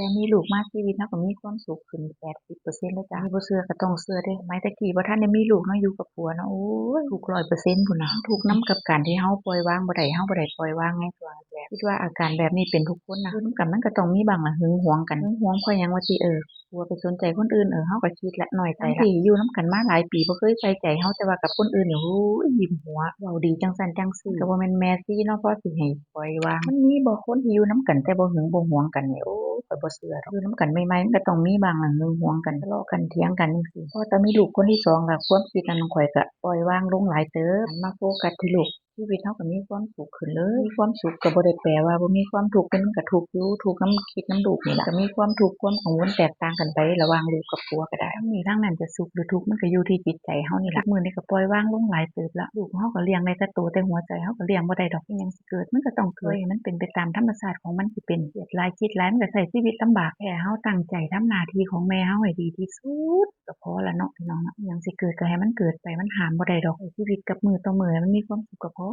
แต่มีลูกมาชีวิตเราก็มีความสุขขึ้น80%เลยจ้ะบ่เชื่อก็ต้องเชื่อเดะสมัยแต่กี้บ่ทันได้มีลูกเนาะอยู่กับผัวเนาะโอ้ยทุกข์100%พู้นน่ะทุกข์นำกับการที่เราปล่อยวางบ่ได้เราบ่ได้ปล่อยวางไงว่าแบบคิดว่าอาการแบบนี้เป็นทุกคนนะอยู่นำกันมันก็ต้องมีบ้างล่ะหึงหวงกันหึงหวงเพราะหยังว่าติผัวไปสนใจคนอื่นเราก็คิดแล้วน้อยใจแล้วที่อยู่นำกันมาหลายปีบ่เคยใส่ใจเราแต่ว่ากับคนอื่นนี่โอ้ยยิ้มหัวเว้าดีจังซั้นจั่งซี้ก็บ่แม่นแม่ซีเนาะพอสิให้ปล่อยวางมันมีบ่คนที่อยู่นำกันแต่บ่หึงบ่หวงกันนี่โอ้ยข้อยบ่เชื่อดอกอยู่นำกันใหม่ๆมันก็ต้องมีบ้างล่ะหึงหวงกันทะเลาะกันเถียงกันจังซี้พอแต่มีลูกคนที่2แล้วความคิดนั้นของข้อยก็ปล่อยวางลงหลายเติบหันมาโฟกัสที่ลูกชีวิตเราก็มีความสุขขึ้นเลยมีความสุขก็บ่ได้แปลว่าบ่มีความทุกข์แต่มันก็ทุกข์อยู่ทุกข์นำคิดนำลูกนี่ล่ะก็มีความทุกข์ความกังวลแตกต่างกันไประหว่างลูกกับผัวก็ได้ทั้งนี้ทั้งนั้นจะสุขหรือทุกข์มันก็อยู่ที่จิตใจเรานี่ล่ะทุกมื้อนี้ก็ปล่อยวางลงหลายเติบแล้วลูกเราก็เลี้ยงได้แต่โตแต่หัวใจเราก็เลี้ยงบ่ได้ดอกอิหยังสิเกิดมันก็ต้องเกิดให้มันเป็นไปตามธรรมชาติของมันสิเป็นเครียดหลายคิดหลายมันก็ใช้ชีวิตลำบากแค่เราตั้งใจทำหน้าที่ของแม่เราให้ดีที่สุดก็พอแล้วเนาะพี่น้องเนาะอิหยังสิเกิดก็ให้มันเกิดไปมันห้ามบ่ได้ดอกใช้ชีวิตกับมื้อต่อมื้อให้มันมีความสุขก็พอ